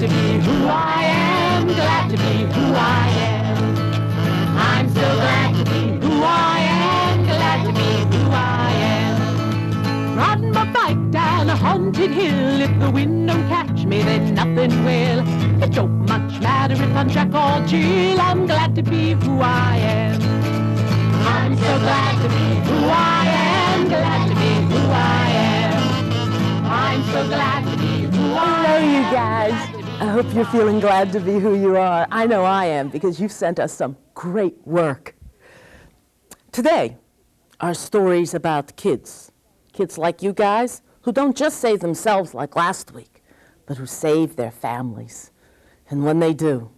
to be who I am, glad to be who I am. I'm so glad to be who I am, glad to be who I am. Riding my bike down a haunted hill, if the wind don't catch me, then nothing will. It don't much matter if I'm Jack or Jill, I'm glad to be who I am. I'm so glad to be who I am, glad to be who I am. I'm so glad to be who I am. Hello, you guys. I hope you're feeling glad to be who you are. I know I am, because you've sent us some great work. Today, our story's about kids. Kids like you guys, who don't just save themselves like last week, but who save their families. And when they do,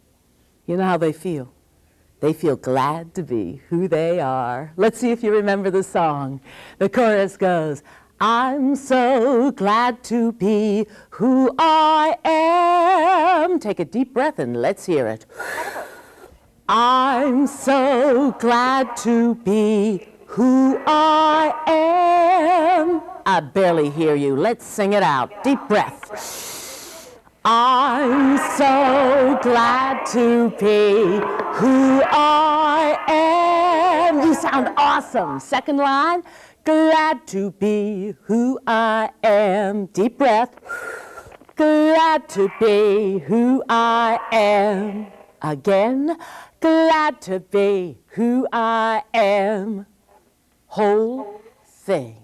you know how they feel. They feel glad to be who they are. Let's see if you remember the song. The chorus goes, I'm so glad to be who I am. Take a deep breath and let's hear it. I'm so glad to be who I am. I barely hear you. Let's sing it out. Deep breath. I'm so glad to be who I am. You sound awesome. Second line. Glad to be who I am. Deep breath. Glad to be who I am. Again. Glad to be who I am. Whole thing.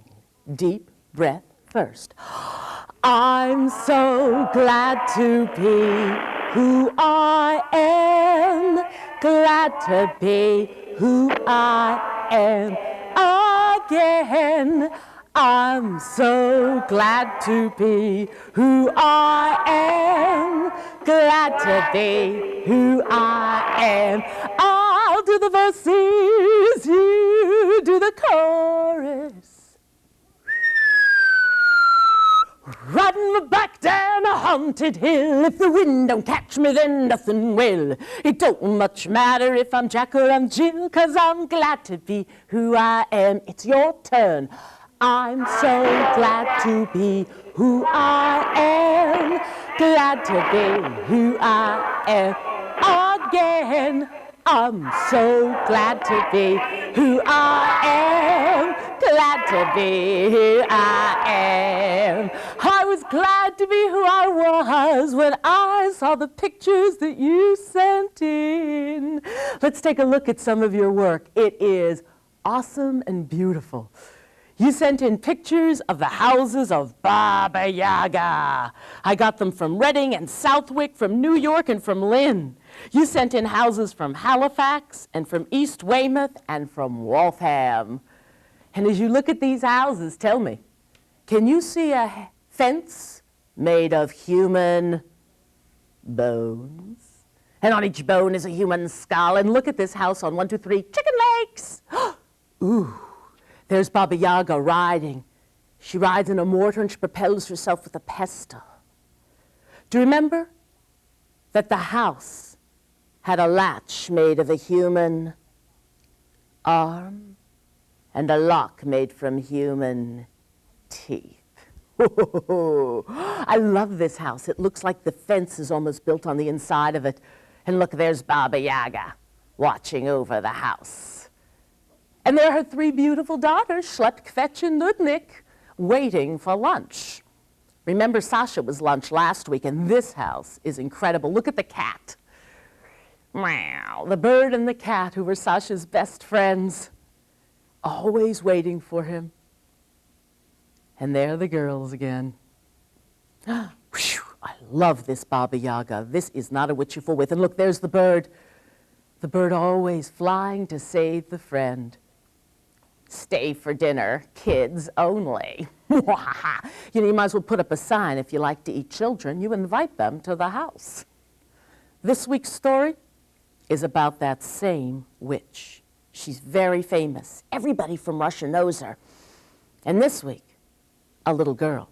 Deep breath first. I'm so glad to be who I am. Glad to be who I am. Again, I'm so glad to be who I am. Glad to be who I am. I'll do the verses, you do the chorus. Riding my bike down a haunted hill, if the wind don't catch me, then nothing will. It don't much matter if I'm Jack or I'm Jill, 'cause I'm glad to be who I am. It's your turn. I'm so glad to be who I am. Glad to be who I am. Again, I'm so glad to be who I am. Glad to be who I am. I was glad to be who I was when I saw the pictures that you sent in. Let's take a look at some of your work. It is awesome and beautiful. You sent in pictures of the houses of Baba Yaga. I got them from Reading and Southwick, from New York and from Lynn. You sent in houses from Halifax and from East Weymouth and from Waltham. And as you look at these houses, tell me, can you see a fence made of human bones? And on each bone is a human skull. And look at this house on 1, 2, 3, Chicken Lakes. Ooh, there's Baba Yaga riding. She rides in a mortar and she propels herself with a pestle. Do you remember that the house had a latch made of a human arm and a lock made from human teeth? I love this house. It looks like the fence is almost built on the inside of it. And look, there's Baba Yaga watching over the house. And there are her 3 beautiful daughters, Schlepp, Kvetch, and Ludnik, waiting for lunch. Remember, Sasha was lunch last week, and this house is incredible. Look at the cat. Meow. The bird and the cat, who were Sasha's best friends, always waiting for him. And there are the girls again. I love this Baba Yaga. This is not a witch you fool with. And look, there's the bird. The bird always flying to save the friend. Stay for dinner, kids only. You know, you might as well put up a sign. If you like to eat children, you invite them to the house. This week's story is about that same witch. She's very famous. Everybody from Russia knows her. And this week, a little girl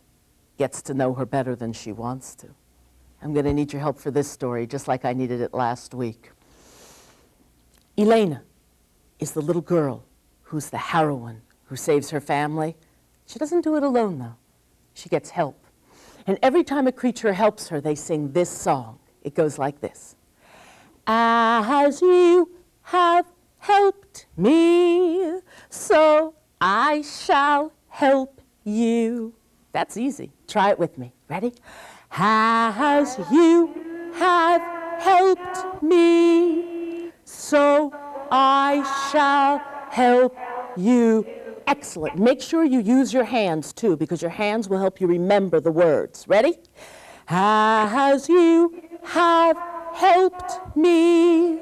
gets to know her better than she wants to. I'm going to need your help for this story, just like I needed it last week. Elena is the little girl who's the heroine, who saves her family. She doesn't do it alone, though. She gets help. And every time a creature helps her, they sing this song. It goes like this. As you have helped me, so I shall help you. That's easy. Try it with me. Ready? As you have helped me, so I shall help you. Excellent. Make sure you use your hands too, because your hands will help you remember the words. Ready? As you have helped me,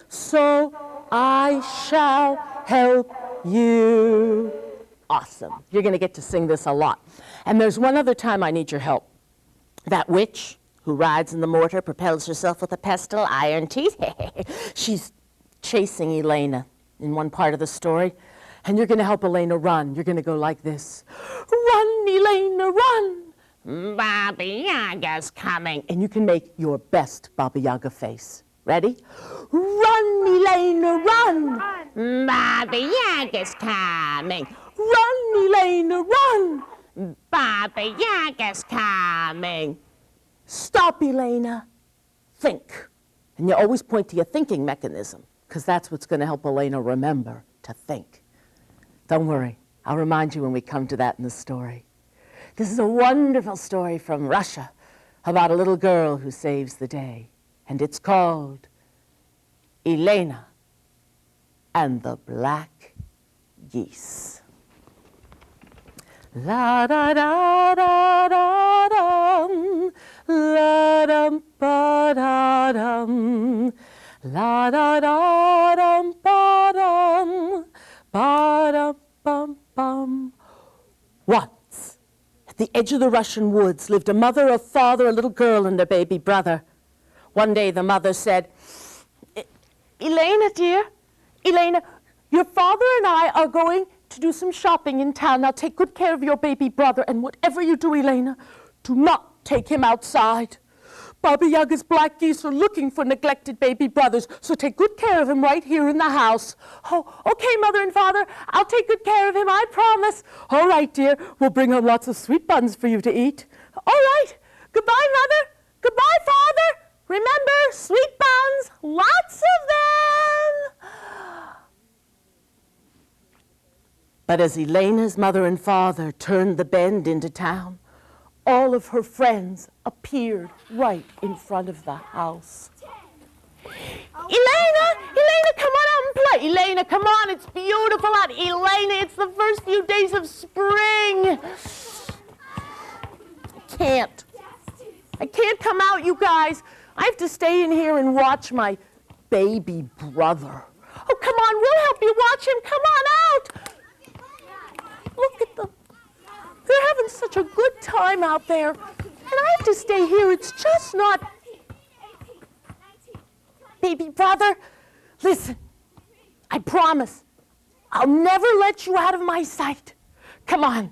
so I shall help you. Awesome. You're going to get to sing this a lot. And there's one other time I need your help. That witch who rides in the mortar, propels herself with a pestle, iron teeth. She's chasing Elena in one part of the story. And you're going to help Elena run. You're going to go like this. Run, Elena, run. Baba Yaga's coming. And you can make your best Baba Yaga face. Ready? Run, Elena, run. Baba Yaga's coming. Run, Elena, run. Baba Yaga's coming. Stop, Elena. Think. And you always point to your thinking mechanism, because that's what's going to help Elena remember to think. Don't worry. I'll remind you when we come to that in the story. This is a wonderful story from Russia about a little girl who saves the day. And it's called Elena and the Black Geese. La da da da da dum, la dum ba da dum, la da da dum ba dum, ba dum bum bum. Once, at the edge of the Russian woods, lived a mother, a father, a little girl, and their baby brother. One day the mother said, Elena, dear, Elena, your father and I are going to do some shopping in town. Now take good care of your baby brother, and whatever you do, Elena, do not take him outside. Baba Yaga's black geese are looking for neglected baby brothers, so take good care of him right here in the house. Oh, okay, Mother and Father, I'll take good care of him, I promise. All right, dear, we'll bring home lots of sweet buns for you to eat. All right, goodbye, Mother. Goodbye, Father. Remember, sweet buns, lots of them. But as Elena's mother and father turned the bend into town, all of her friends appeared right in front of the house. Elena, come on out and play. Elena, come on, it's beautiful out. Elena, it's the first few days of spring. I can't come out, you guys. I have to stay in here and watch my baby brother. Oh, come on, we'll help you watch him. Come on out. Look at them. They're having such a good time out there. And I have to stay here. It's just not... Baby brother, listen, I promise, I'll never let you out of my sight. Come on,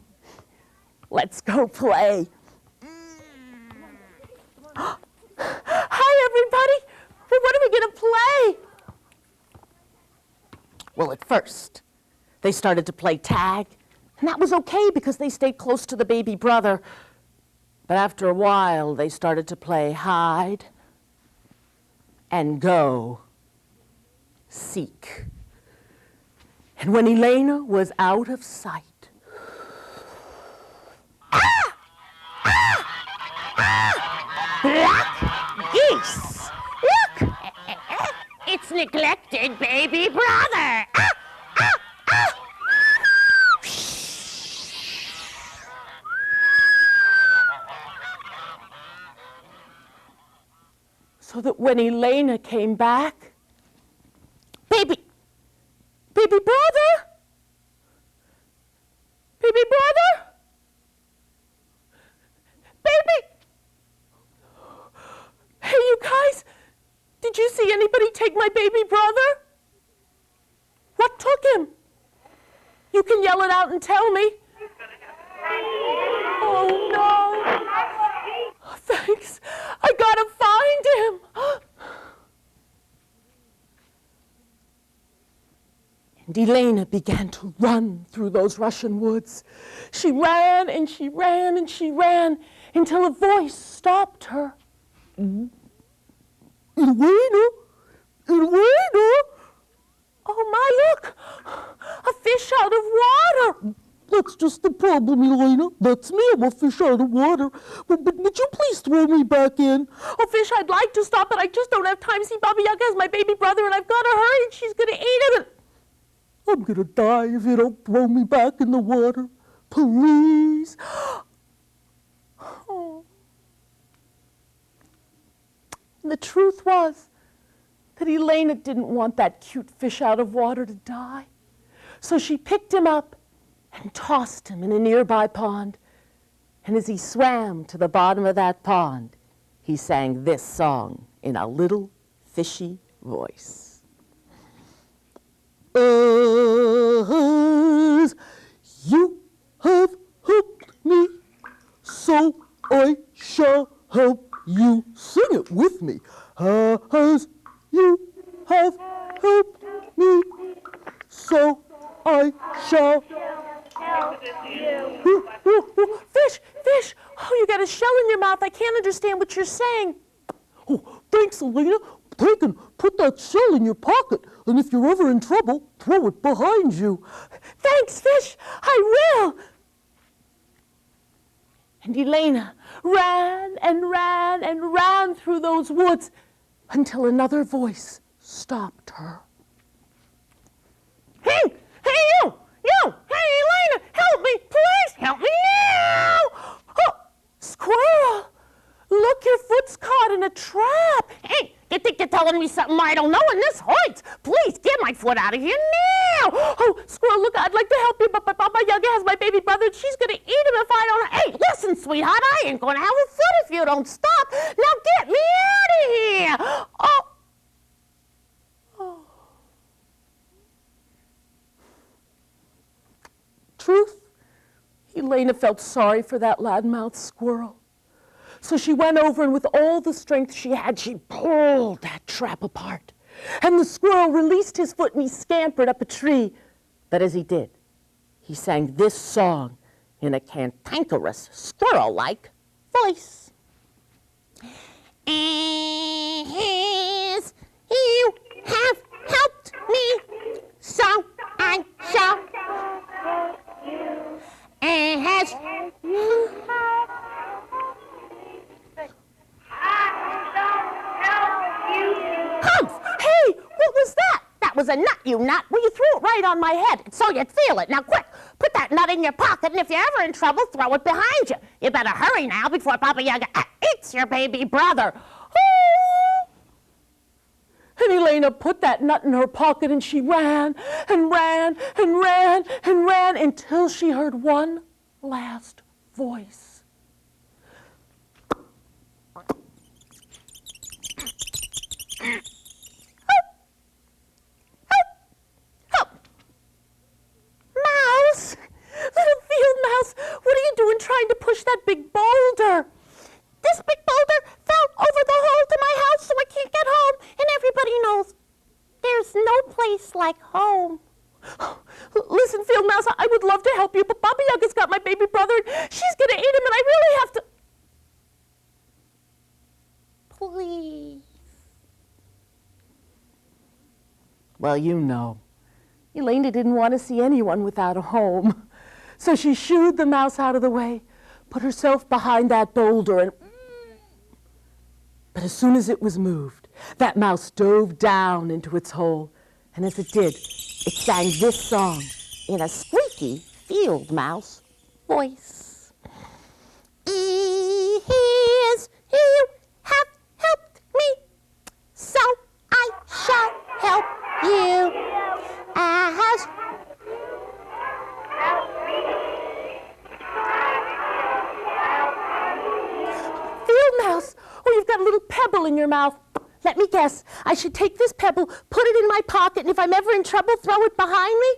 let's go play. Hi, everybody. Well, what are we going to play? Well, at first, they started to play tag. And that was okay because they stayed close to the baby brother. But after a while, they started to play hide and go seek. And when Elena was out of sight, Black geese! Look! It's neglected baby brother! So that when Elena came back, baby brother, baby. Hey, you guys, did you see anybody take my baby brother? What took him? You can yell it out and tell me. Oh, no. Thanks. I gotta find him. And Elena began to run through those Russian woods. She ran and she ran and she ran, until a voice stopped her. Elena! Elena! Oh my, look! A fish out of water! That's just the problem, Elena. That's me. I'm a fish out of water. But would you please throw me back in? Oh, fish, I'd like to stop, but I just don't have time. See, Baba Yaga is my baby brother, and I've got to hurry, and she's going to eat him. And I'm going to die if you don't throw me back in the water. Please. Oh. The truth was that Elena didn't want that cute fish out of water to die. So she picked him up and tossed him in a nearby pond. And as he swam to the bottom of that pond, he sang this song in a little fishy voice. As you have helped me, so I shall help you. Sing it with me. As you have helped me, so I shall help you. Fish, fish! Oh, you got a shell in your mouth. I can't understand what you're saying. Oh, thanks, Elena. Take and put that shell in your pocket, and if you're ever in trouble, throw it behind you. Thanks, fish. I will. And Elena ran and ran and ran through those woods until another voice stopped her. Hey, you! Hey, Elena, help me, please, help me now! Oh, squirrel, look, your foot's caught in a trap. Hey, you think you're telling me something I don't know, and this hurts. Please, get my foot out of here now. Oh, squirrel, look, I'd like to help you, but my Baba Yaga has my baby brother, and she's going to eat him if I don't. Hey, listen, sweetheart, I ain't going to have a foot if you don't stop. Now get me out of here. Oh. Truth, Elena felt sorry for that loudmouthed squirrel. So she went over, and with all the strength she had, she pulled that trap apart. And the squirrel released his foot, and he scampered up a tree. But as he did, he sang this song in a cantankerous, squirrel-like voice. As you have helped me, so I shall. As you have Humph! Hey, what was that? That was a nut, you nut. Well, you threw it right on my head, so you'd feel it. Now, quick, put that nut in your pocket, and if you're ever in trouble, throw it behind you. You better hurry now before Baba Yaga eats your baby brother. Oh. And Elena put that nut in her pocket, and she ran and ran and ran and ran until she heard one last voice. Mouse! Little field mouse, what are you doing trying to push that big boulder? This big boulder fell over the hole to my house, so I can't get home, and everybody knows there's no place like home. Listen, field mouse, I would love to help you, but Baba Yaga's got my baby brother, and she's going to eat him, and I really have to... Please. Well, you know, Elena didn't want to see anyone without a home. So she shooed the mouse out of the way, put herself behind that boulder, and... But as soon as it was moved, that mouse dove down into its hole. And as it did, it sang this song in a squeaky field mouse voice. As you have helped me, so I shall help you. As field mouse, oh, you've got a little pebble in your mouth. Let me guess, I should take this pebble, put it in my pocket, and if I'm ever in trouble, throw it behind me?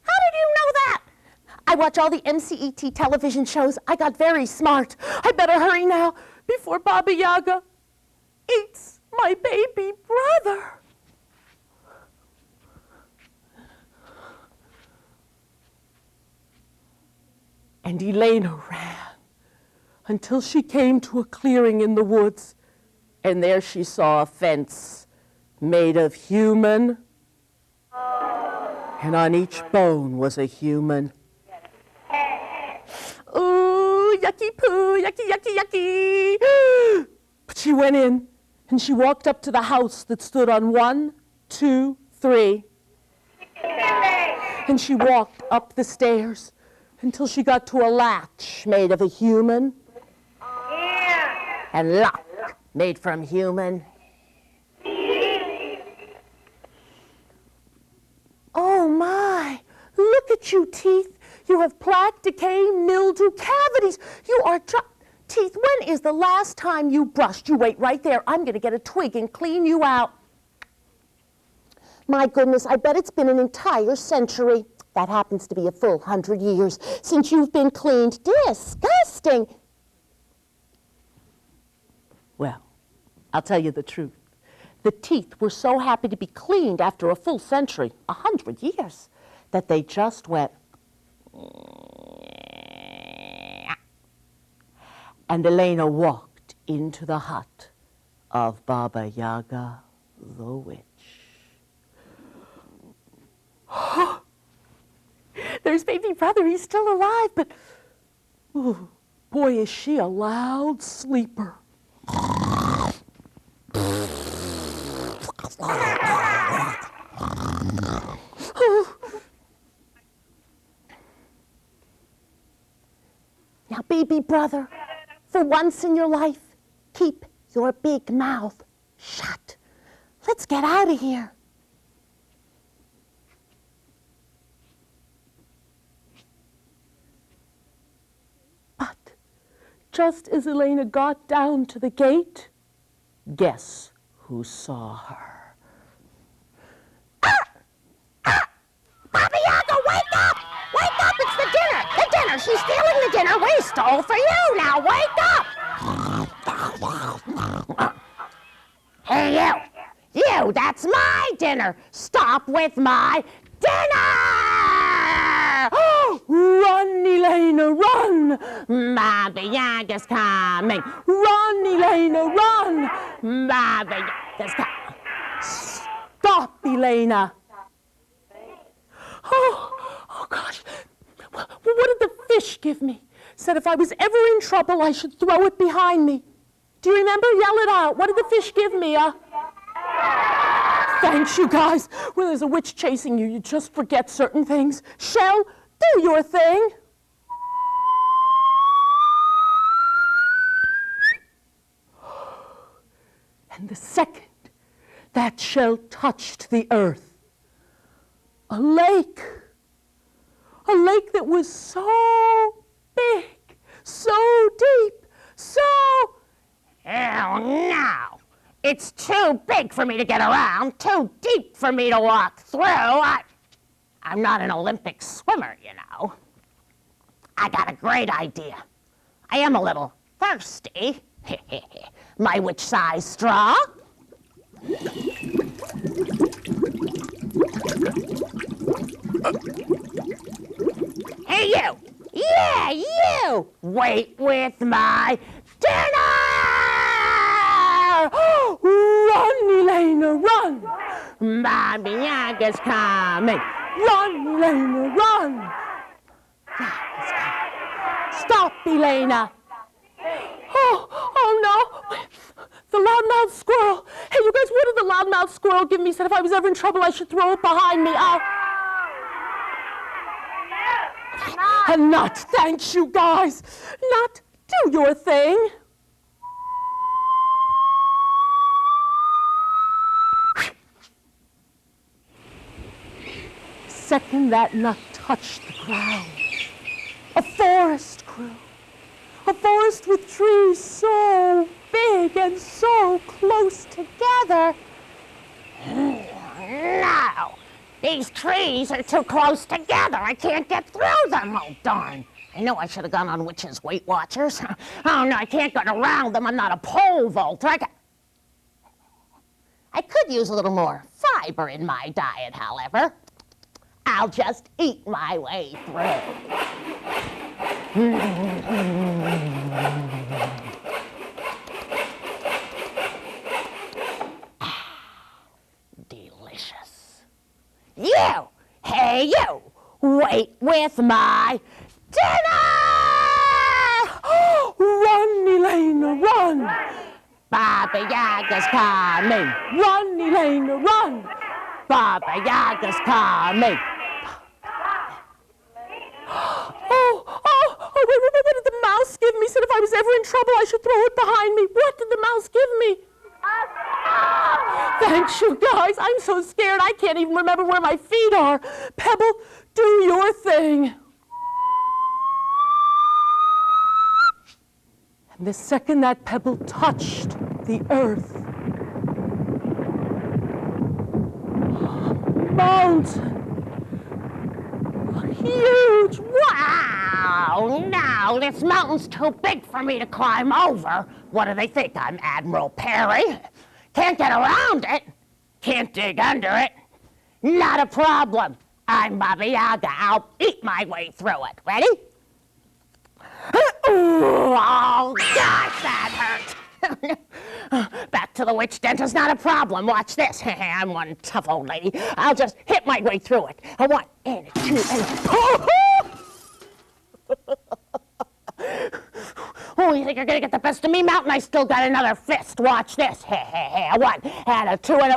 How did you know that? I watch all the MCET television shows. I got very smart. I better hurry now before Baba Yaga eats my baby brother. And Elena ran until she came to a clearing in the woods, and there she saw a fence made of human, and on each bone was a human. Ooh, yucky poo, yucky, yucky, yucky. But she went in, and she walked up to the house that stood on 1, 2, 3. And she walked up the stairs until she got to a latch made of a human, and lock made from human. Oh my, look at you, teeth. You have plaque, decay, mildew, cavities. You are teeth, when is the last time you brushed? You wait right there. I'm going to get a twig and clean you out. My goodness, I bet it's been an entire century. That happens to be a full 100 years since you've been cleaned. Disgusting. Well, I'll tell you the truth. The teeth were so happy to be cleaned after a full century, 100 years, that they just went. And Elena walked into the hut of Baba Yaga the witch. There's baby brother, he's still alive, but ooh, boy, is she a loud sleeper. Now, baby brother, for once in your life, keep your big mouth shut. Let's get out of here. But just as Elena got down to the gate, guess who saw her? Baba Yaga, wake up! Wake up, it's the dinner! The dinner! She's stealing the dinner we stole for you! Now wake up! Hey, you! You, that's my dinner! Stop with my dinner! Run, Elena, run! Baba Yaga's coming! Run, Elena, run! Baba Yaga's coming! Stop, Elena! Oh gosh. Well, what did the fish give me? Said if I was ever in trouble, I should throw it behind me. Do you remember? Yell it out. What did the fish give me? Thanks, you guys. When there's a witch chasing you, you just forget certain things. Shell, do your thing. And the second that shell touched the earth, a lake that was so big, so deep, so... Oh, no! It's too big for me to get around, too deep for me to walk through. I'm not an Olympic swimmer, you know. I got a great idea. I am a little thirsty. My witch-sized straw. Hey, you! Yeah, you! Wait with my dinner! Run, Elena, run! Baba Yaga's coming! Run, Elena, run! Yaga's coming! Stop, Elena! Oh no! The loudmouth squirrel! Hey, you guys, what did the loudmouth squirrel give me? Said if I was ever in trouble, I should throw it behind me. A nut! Thanks, you guys! Nut, do your thing! Second that nut touched the ground, a forest grew. A forest with trees so big and so close together. No! These trees are too close together. I can't get through them. Oh, darn. I know I should have gone on Witches' Weight Watchers. Oh, no, I can't get around them. I'm not a pole vaulter. I could use a little more fiber in my diet, however. I'll just eat my way through. with my dinner! Run, Elena, run! Baba Yaga's coming. Run, Elena, run! Baba Yaga's coming. What did the mouse give me? Said if I was ever in trouble, I should throw it behind me. What did the mouse give me? Thanks, you guys. I'm so scared I can't even remember where my feet are. Pebble, do your thing. And the second that pebble touched the earth, mountain, huge, Wow! Now this mountain's too big for me to climb over. What do they think? I'm Admiral Perry? Can't get around it. Can't dig under it. Not a problem. I'm Baba Yaga. I'll eat my way through it. Ready? Oh, gosh, that hurt. Back to the witch dentist, not a problem. Watch this. I'm one tough old lady. I'll just hit my way through it. A 1 and a 2 and a... Oh, you think you're gonna get the best of me, Mountain? I still got another fist. Watch this. A 1 and a 2 and a...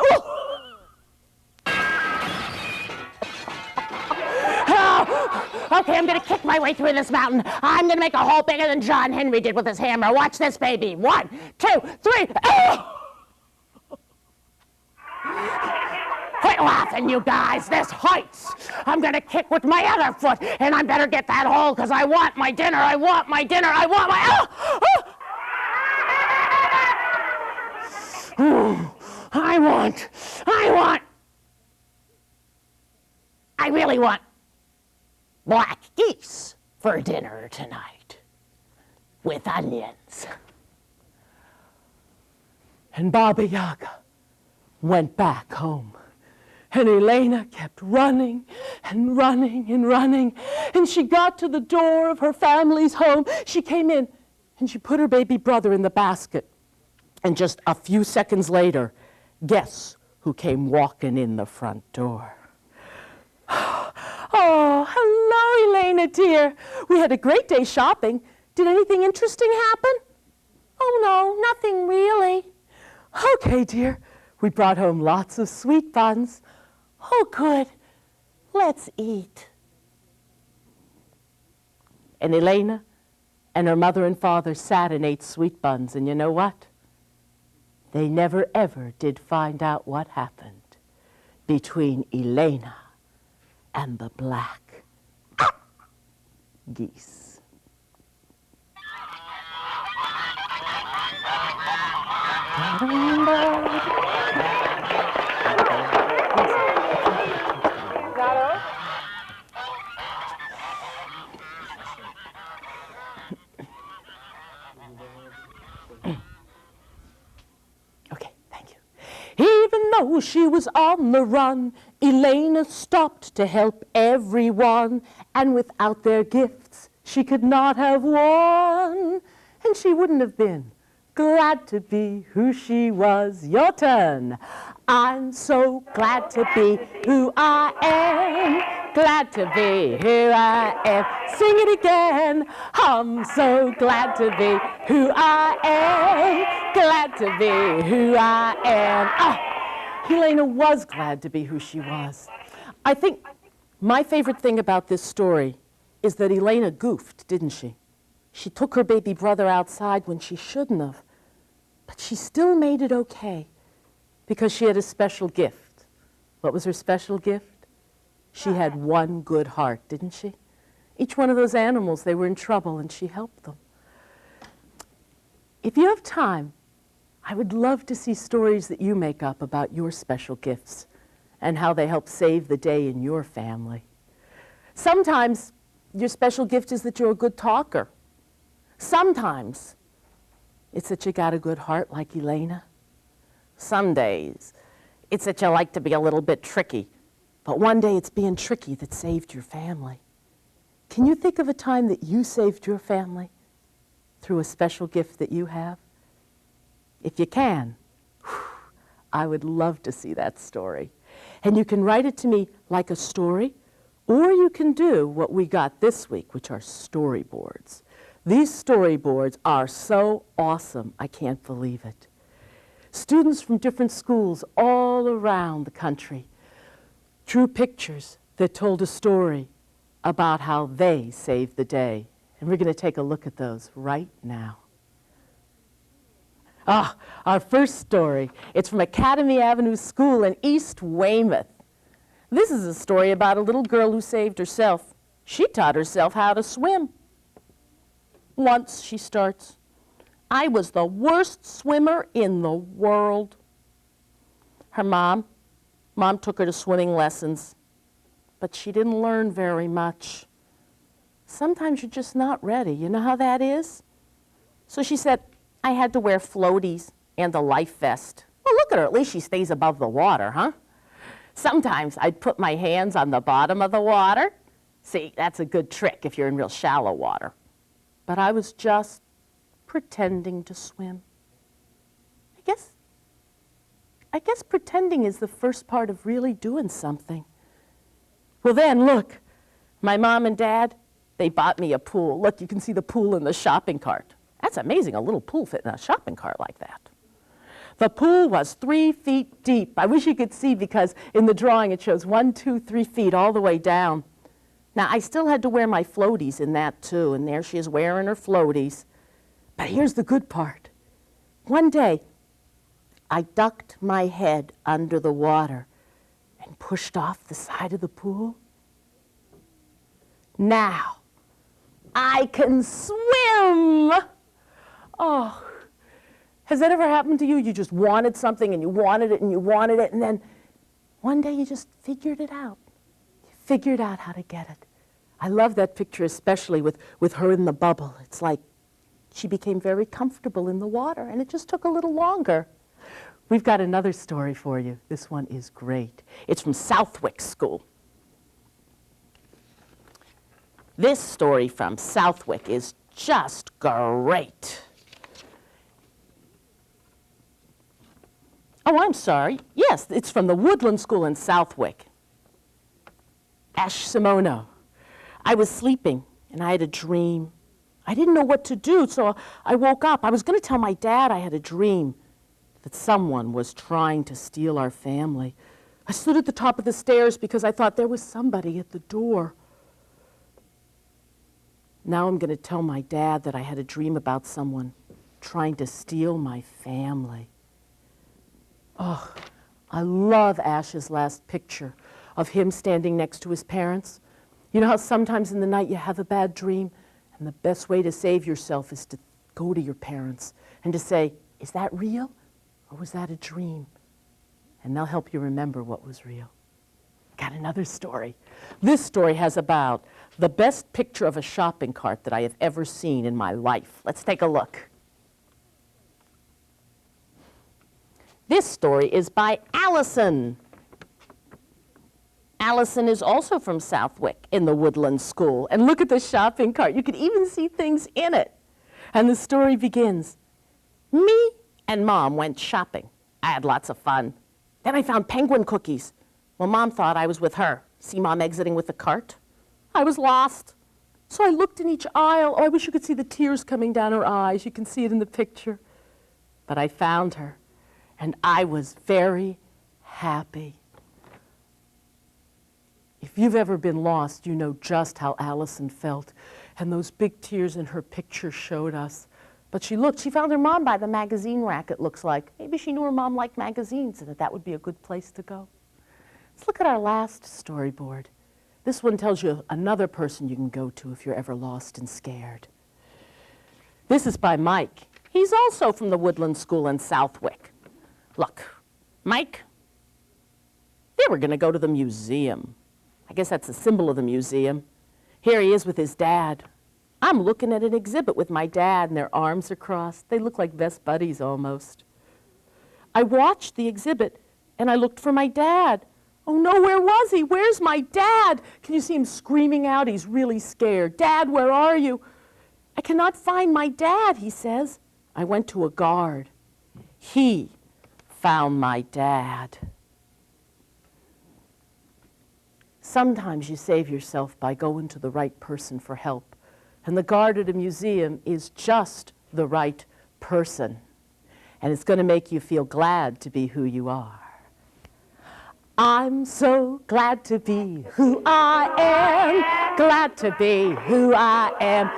Okay, I'm gonna kick my way through this mountain. I'm gonna make a hole bigger than John Henry did with his hammer. Watch this, baby. 1, 2, 3. Quit laughing, you guys. This hurts. I'm gonna kick with my other foot, and I better get that hole, because I want my dinner. I want my dinner. I want my... I really want black geese for dinner tonight with onions. and Baba Yaga went back home. And Elena kept running and running and running. And she got to the door of her family's home. She came in and she put her baby brother in the basket. And just a few seconds later, guess who came walking in the front door? Oh, hello, Elena, dear. We had a great day shopping. Did anything interesting happen? Oh, no, nothing really. Okay, dear. We brought home lots of sweet buns. Oh, good. Let's eat. And Elena and her mother and father sat and ate sweet buns. And you know what? They never, ever did find out what happened between Elena and the black geese. Okay, thank you. Even though she was on the run, Elena stopped to help everyone, and without their gifts, she could not have won, and she wouldn't have been glad to be who she was. Your turn. I'm so glad to be who I am, glad to be who I am. Sing it again. I'm so glad to be who I am, glad to be who I am. Ah, Elena was glad to be who she was. I think my favorite thing about this story is that Elena goofed, didn't she? She took her baby brother outside when she shouldn't have, but she still made it okay because she had a special gift. What was her special gift? She had one good heart, didn't she? Each one of those animals, they were in trouble and she helped them. If you have time, I would love to see stories that you make up about your special gifts and how they help save the day in your family. Sometimes your special gift is that you're a good talker. Sometimes it's that you got a good heart like Elena. Some days it's that you like to be a little bit tricky, but one day it's being tricky that saved your family. Can you think of a time that you saved your family through a special gift that you have? If you can, I would love to see that story. And you can write it to me like a story, Or you can do what we got this week, which are storyboards. These storyboards are so awesome, I can't believe it. Students from different schools all around the country drew pictures that told a story about how they saved the day. And we're going to take a look at those right now. Our first story, it's from Academy Avenue School in East Weymouth. This is a story about a little girl who saved herself. She taught herself how to swim. Once, she starts, I was the worst swimmer in the world. Her mom took her to swimming lessons, but she didn't learn very much. Sometimes you're just not ready. You know how that is? So she said, I had to wear floaties and a life vest. Well, look at her. At least she stays above the water, huh? Sometimes I'd put my hands on the bottom of the water. See, that's a good trick if you're in real shallow water. But I was just pretending to swim. I guess pretending is the first part of really doing something. Well then, look, my mom and dad, they bought me a pool. Look, you can see the pool in the shopping cart. That's amazing, a little pool fit in a shopping cart like that. The pool was 3 feet deep. I wish you could see because in the drawing it shows 1, 2, 3 feet all the way down. Now, I still had to wear my floaties in that too, and there she is wearing her floaties. But here's the good part. One day, I ducked my head under the water and pushed off the side of the pool. Now, I can swim! Oh, has that ever happened to you? You just wanted something and you wanted it and you wanted it, and then one day you just figured it out. You figured out how to get it. I love that picture, especially with her in the bubble. It's like she became very comfortable in the water, and it just took a little longer. We've got another story for you. This one is great. It's from Southwick School. This story from Southwick is just great. Oh, I'm sorry. Yes, it's from the Woodland School in Southwick. Ash Simono. I was sleeping, and I had a dream. I didn't know what to do, so I woke up. I was going to tell my dad I had a dream that someone was trying to steal our family. I stood at the top of the stairs because I thought there was somebody at the door. Now I'm going to tell my dad that I had a dream about someone trying to steal my family. Oh, I love Ash's last picture of him standing next to his parents. You know how sometimes in the night you have a bad dream, and the best way to save yourself is to go to your parents and to say, is that real or was that a dream? And they'll help you remember what was real. Got another story. This story has about the best picture of a shopping cart that I have ever seen in my life. Let's take a look. This story is by Allison. Allison is also from Southwick in the Woodland School. And look at the shopping cart. You can even see things in it. And the story begins. Me and Mom went shopping. I had lots of fun. Then I found penguin cookies. Well, Mom thought I was with her. See Mom exiting with the cart? I was lost. So I looked in each aisle. Oh, I wish you could see the tears coming down her eyes. You can see it in the picture. But I found her. And I was very happy. If you've ever been lost, you know just how Allison felt. And those big tears in her picture showed us. But she found her mom by the magazine rack, it looks like. Maybe she knew her mom liked magazines and that would be a good place to go. Let's look at our last storyboard. This one tells you another person you can go to if you're ever lost and scared. This is by Mike. He's also from the Woodland School in Southwick. Look, Mike, they were going to go to the museum. I guess that's the symbol of the museum. Here he is with his dad. I'm looking at an exhibit with my dad, and their arms are crossed. They look like best buddies almost. I watched the exhibit, and I looked for my dad. Oh no, where was he? Where's my dad? Can you see him screaming out? He's really scared. Dad, where are you? I cannot find my dad, he says. I went to a guard. He found my dad. Sometimes you save yourself by going to the right person for help. And the guard at a museum is just the right person. And it's going to make you feel glad to be who you are. I'm so glad to be who I am, glad to be who I am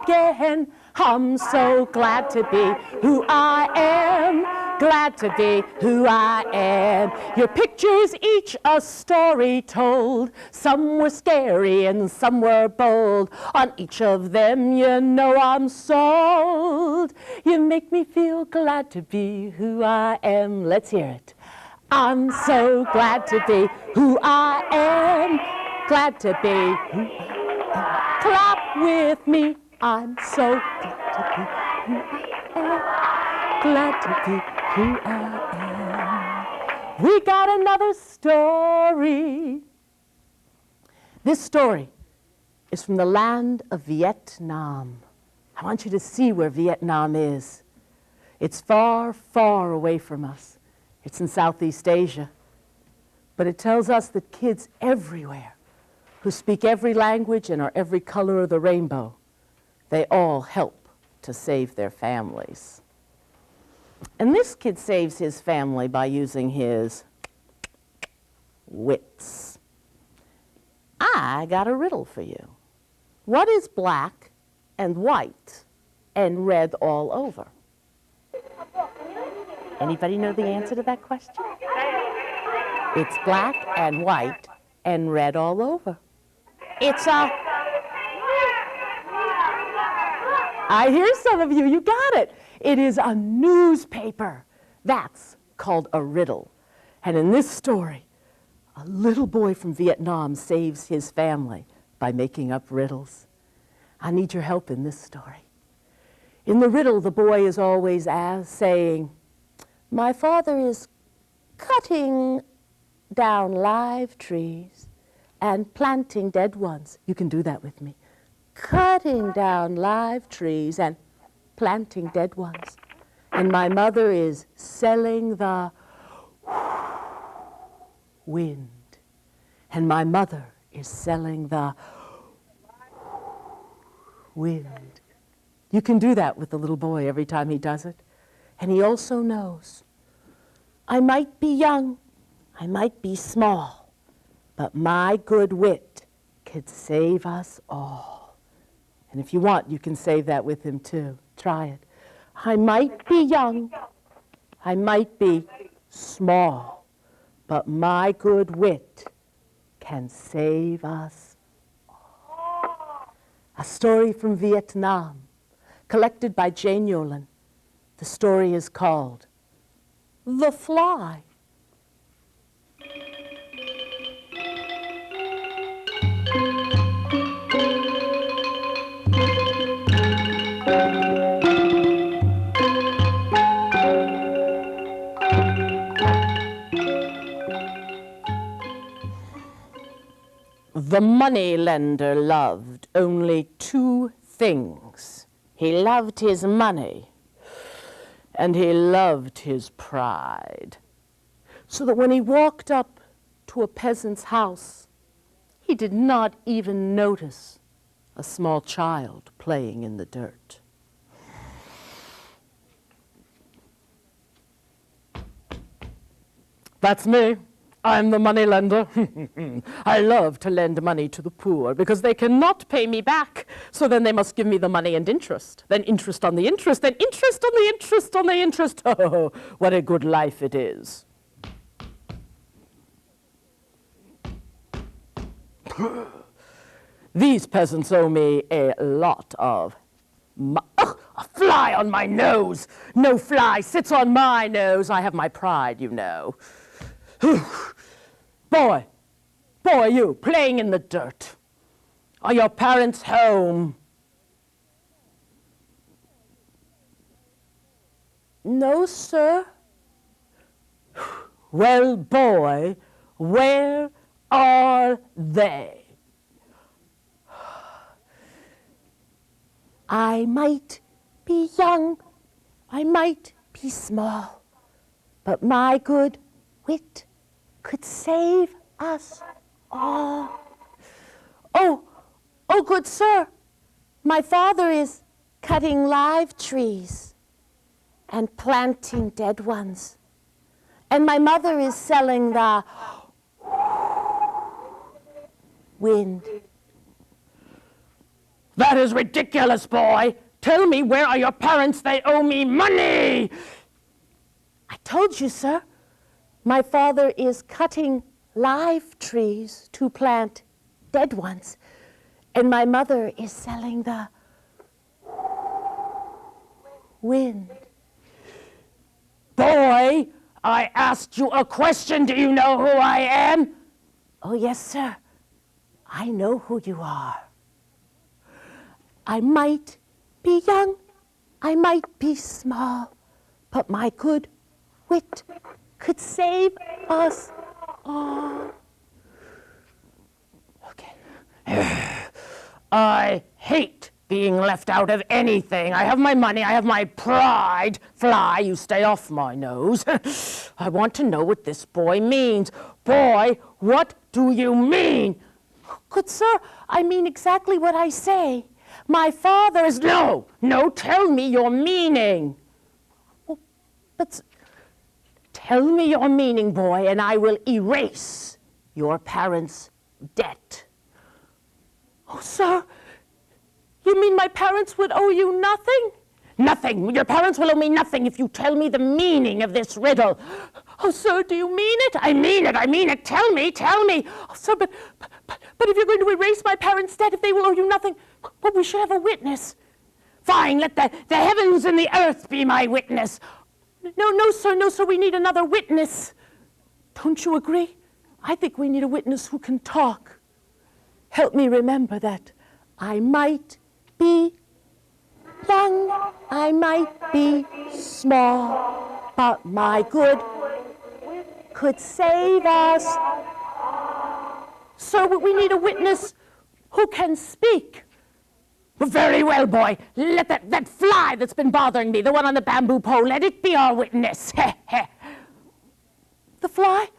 again. I'm so glad to be who I am, glad to be who I am. Your pictures, each a story told. Some were scary and some were bold. On each of them, you know I'm sold. You make me feel glad to be who I am. Let's hear it. I'm so glad to be who I am, glad to be who I am. Clap with me. I'm so glad to be who I am. We got another story. This story is from the land of Vietnam. I want you to see where Vietnam is. It's far, far away from us. It's in Southeast Asia. But it tells us that kids everywhere who speak every language and are every color of the rainbow, they all help to save their families. And this kid saves his family by using his wits. I got a riddle for you. What is black and white and red all over? Anybody know the answer to that question? It's black and white and red all over. It's a... I hear some of you, you got it. It is a newspaper. That's called a riddle. And in this story, a little boy from Vietnam saves his family by making up riddles. I need your help in this story. In the riddle, the boy is always saying, my father is cutting down live trees and planting dead ones. You can do that with me. Cutting down live trees and planting dead ones. And my mother is selling the wind. And my mother is selling the wind. You can do that with the little boy every time he does it. And he also knows, I might be young, I might be small, but my good wit could save us all. And if you want, you can save that with him too. Try it. I might be young, I might be small, but my good wit can save us all. A story from Vietnam, collected by Jane Yolen. The story is called The Fly. The moneylender loved only two things. He loved his money, and he loved his pride. So that when he walked up to a peasant's house, he did not even notice a small child playing in the dirt. That's me. I'm the moneylender. I love to lend money to the poor because they cannot pay me back. So then they must give me the money and interest. Then interest on the interest. Then interest on the interest on the interest. Oh, what a good life it is. These peasants owe me a lot of a fly on my nose. No fly sits on my nose. I have my pride, you know. Boy, you, playing in the dirt. Are your parents home? No, sir. Well, boy, where are they? I might be young, I might be small, but my good wit could save us Oh, good sir, my father is cutting live trees and planting dead ones. And my mother is selling the wind. That is ridiculous, boy. Tell me, where are your parents? They owe me money. I told you, sir. My father is cutting live trees to plant dead ones. And my mother is selling the wind. Boy, I asked you a question. Do you know who I am? Oh, yes, sir. I know who you are. I might be young, I might be small, but my good wit could save us all. Okay. I hate being left out of anything. I have my money, I have my pride. Fly, you stay off my nose. I want to know what this boy means. Boy, what do you mean? Good sir, I mean exactly what I say. My father is... No, tell me your meaning. Oh, but... Tell me your meaning, boy, and I will erase your parents' debt. Oh, sir, you mean my parents would owe you nothing? Nothing. Your parents will owe me nothing if you tell me the meaning of this riddle. Oh, sir, do you mean it? I mean it. Tell me. Oh, sir, but if you're going to erase my parents' debt, if they will owe you nothing, well, we should have a witness. Fine, let the heavens and the earth be my witness. No, sir, we need another witness. Don't you agree? I think we need a witness who can talk. Help me remember that I might be young, I might be small, but my good could save us. Sir, we need a witness who can speak. Very well, boy. Let that fly that's been bothering me, the one on the bamboo pole, let it be our witness. The fly?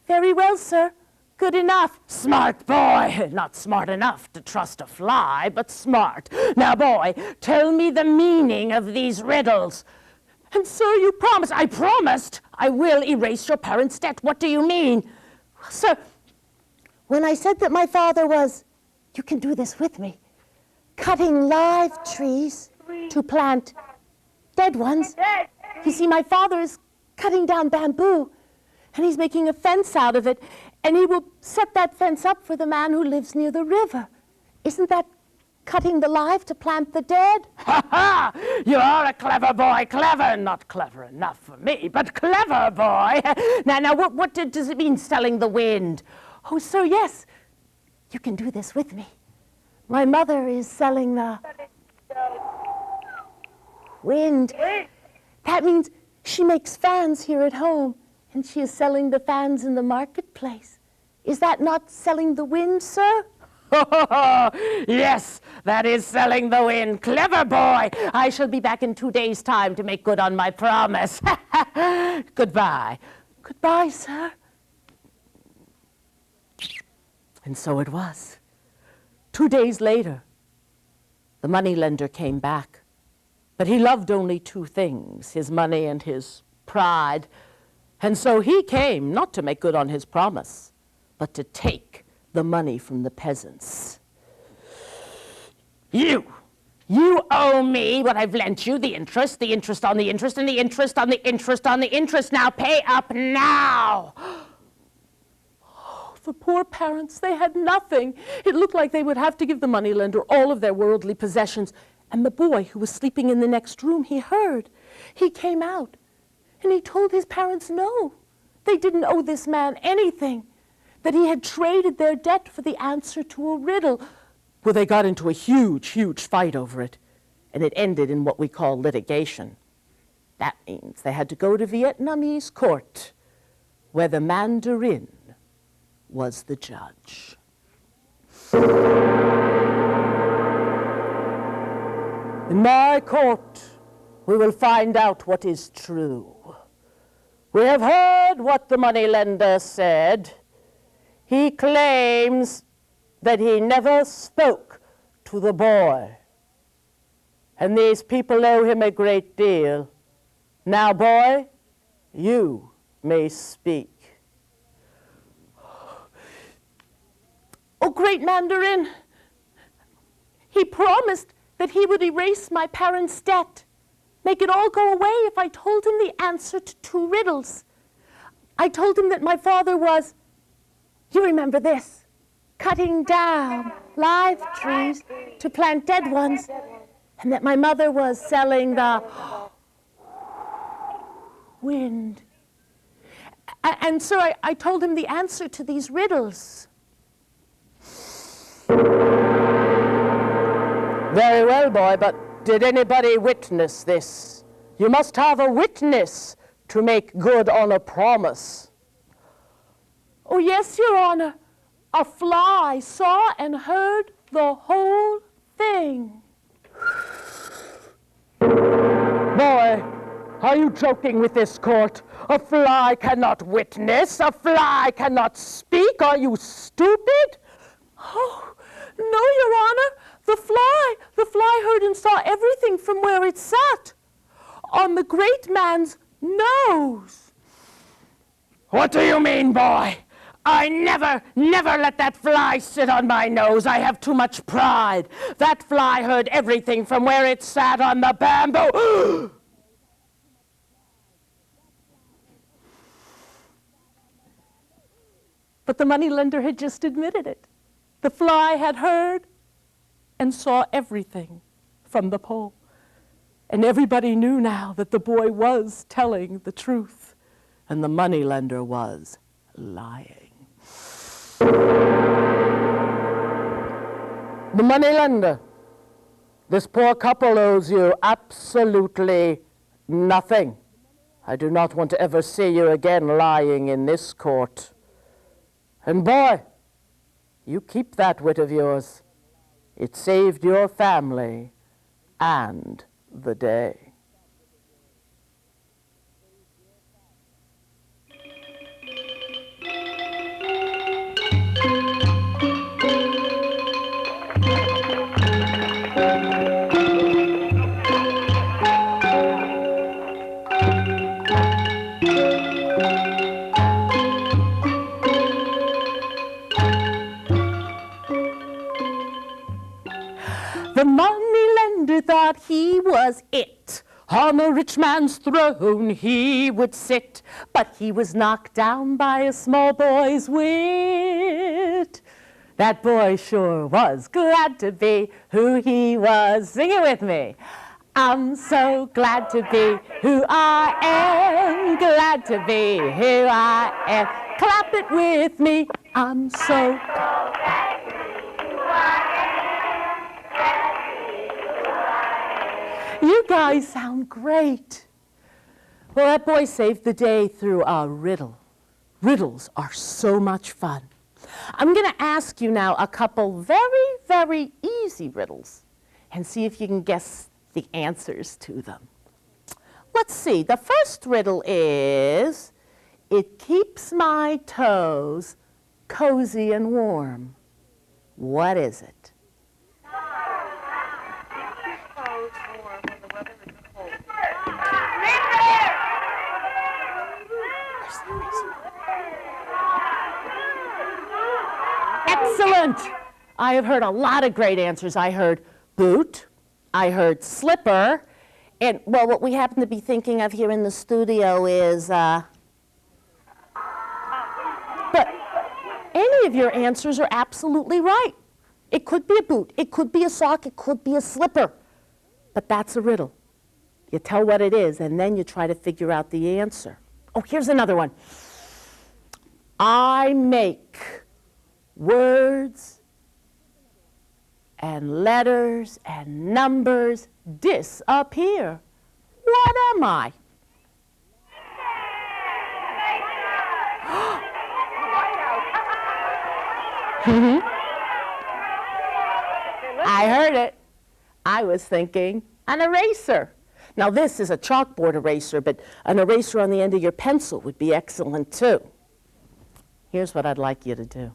Very well, sir. Good enough. Smart boy. Not smart enough to trust a fly, but smart. Now, boy, tell me the meaning of these riddles. And, sir, you promised. I promised I will erase your parents' debt. What do you mean? Sir, when I said that my father was, you can do this with me, cutting live trees to plant dead ones. You see, my father is cutting down bamboo, and he's making a fence out of it, and he will set that fence up for the man who lives near the river. Isn't that cutting the live to plant the dead? Ha ha! You are a clever boy. Clever. Not clever enough for me, but clever boy. Now, what does it mean, selling the wind? Oh, sir, yes. You can do this with me. My mother is selling the wind. That means she makes fans here at home, and she is selling the fans in the marketplace. Is that not selling the wind, sir? Yes, that is selling the wind. Clever boy. I shall be back in 2 days' time to make good on my promise. Goodbye. Goodbye, sir. And so it was. 2 days later, the moneylender came back. But he loved only two things, his money and his pride. And so he came not to make good on his promise, but to take the money from the peasants. You owe me what I've lent you, the interest on the interest, and the interest on the interest on the interest. Now pay up now. The poor parents, they had nothing. It looked like they would have to give the moneylender all of their worldly possessions. And the boy who was sleeping in the next room, he heard. He came out, and he told his parents no. They didn't owe this man anything, that he had traded their debt for the answer to a riddle. Well, they got into a huge fight over it, and it ended in what we call litigation. That means they had to go to Vietnamese court, where the Mandarin was the judge. In my court, we will find out what is true. We have heard what the moneylender said. He claims that he never spoke to the boy. And these people owe him a great deal. Now, boy, you may speak. Oh, great Mandarin, he promised that he would erase my parents' debt, make it all go away if I told him the answer to 2 riddles. I told him that my father was, you remember this, cutting down live trees to plant dead ones, and that my mother was selling the wind. And so I told him the answer to these riddles. Very well, boy, but did anybody witness this? You must have a witness to make good on a promise. Oh, yes, Your Honor. A fly saw and heard the whole thing. Boy, are you joking with this court? A fly cannot witness. A fly cannot speak. Are you stupid? Oh, no, Your Honor. The fly heard and saw everything from where it sat, on the great man's nose. What do you mean, boy? I never let that fly sit on my nose. I have too much pride. That fly heard everything from where it sat on the bamboo. But the moneylender had just admitted it. The fly had heard and saw everything from the pole. And everybody knew now that the boy was telling the truth and the moneylender was lying. The moneylender, this poor couple owes you absolutely nothing. I do not want to ever see you again lying in this court. And boy, you keep that wit of yours. It saved your family and the day. The moneylender thought he was it. On the rich man's throne he would sit, but he was knocked down by a small boy's wit. That boy sure was glad to be who he was. Sing it with me. I'm so glad to be who I am, glad to be who I am. Clap it with me. I'm so glad to be who I am. You guys sound great. Well, that boy saved the day through a riddle. Riddles are so much fun. I'm going to ask you now a couple very, very easy riddles and see if you can guess the answers to them. Let's see. The first riddle is, it keeps my toes cozy and warm. What is it? Excellent! I have heard a lot of great answers. I heard boot, I heard slipper, and, well, what we happen to be thinking of here in the studio is, but any of your answers are absolutely right. It could be a boot, it could be a sock, it could be a slipper, but that's a riddle. You tell what it is, and then you try to figure out the answer. Oh, here's another one. I make words and letters and numbers disappear. What am I? I heard it. I was thinking an eraser. Now this is a chalkboard eraser, but an eraser on the end of your pencil would be excellent too. Here's what I'd like you to do.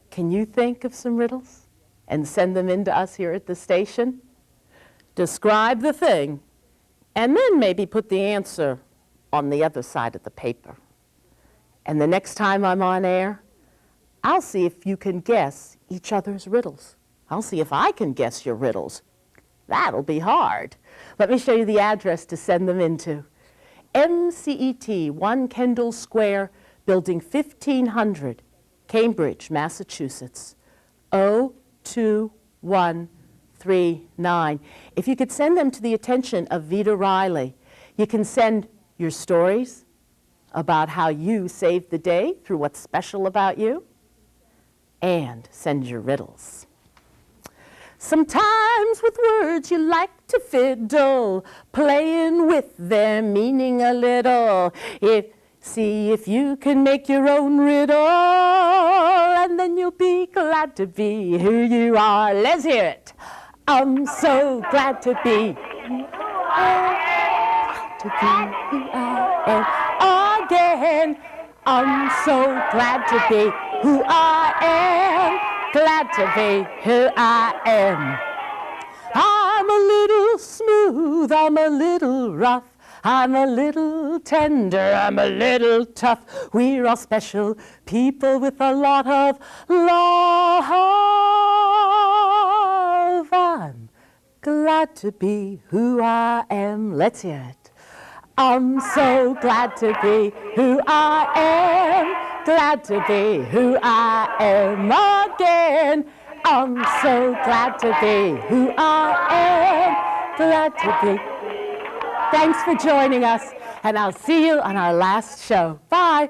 Can you think of some riddles and send them in to us here at the station? Describe the thing, and then maybe put the answer on the other side of the paper. And the next time I'm on air, I'll see if you can guess each other's riddles. I'll see if I can guess your riddles. That'll be hard. Let me show you the address to send them into. MCET, 1 Kendall Square, Building 1500, Cambridge, Massachusetts, 02139. If you could send them to the attention of Vita Riley, you can send your stories about how you saved the day through what's special about you, and send your riddles. Sometimes with words you like to fiddle, playing with their meaning a little. See if you can make your own riddle, and then you'll be glad to be who you are. Let's hear it. I'm so glad to be who I am again. I'm so glad to be who I am. Glad to be who I am. I'm a little smooth, I'm a little rough, I'm a little tender, I'm a little tough. We're all special people with a lot of love. I'm glad to be who I am. Let's hear it. I'm so glad to be who I am. Glad to be who I am again. I'm so glad to be who I am. Glad to be. Thanks for joining us, and I'll see you on our last show. Bye.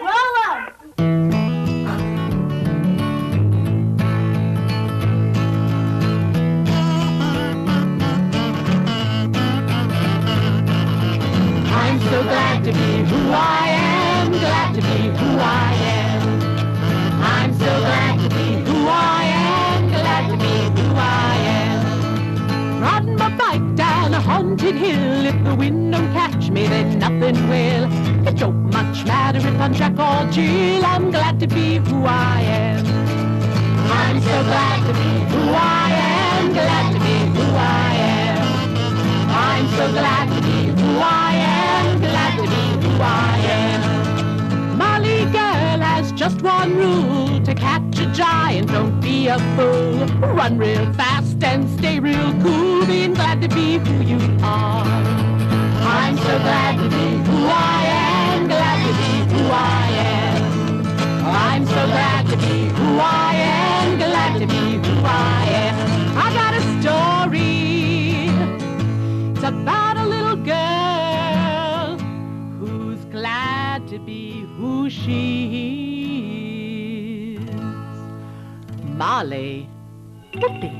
Lola! I'm so glad to be who I am, glad to be who I am. I'm so glad to be who I am, glad to be who I am. Riding my bike down a haunted hill, if the wind don't catch me, then nothing will. It don't much matter if I'm Jack or Jill, I'm glad to be who I am. I'm so glad to be who I am, glad to be who I am. I'm so glad to be who I am, glad to be who I am. Molly girl has just one rule, to catch a giant, don't be a fool. Run real fast and stay real cool, being glad to be who you are. I'm so glad to be who I am, glad to be who I am. I'm so glad to be who I am, glad to be who I am. I got a story, it's about a little girl who's glad to be who she is. Molly Whoopee.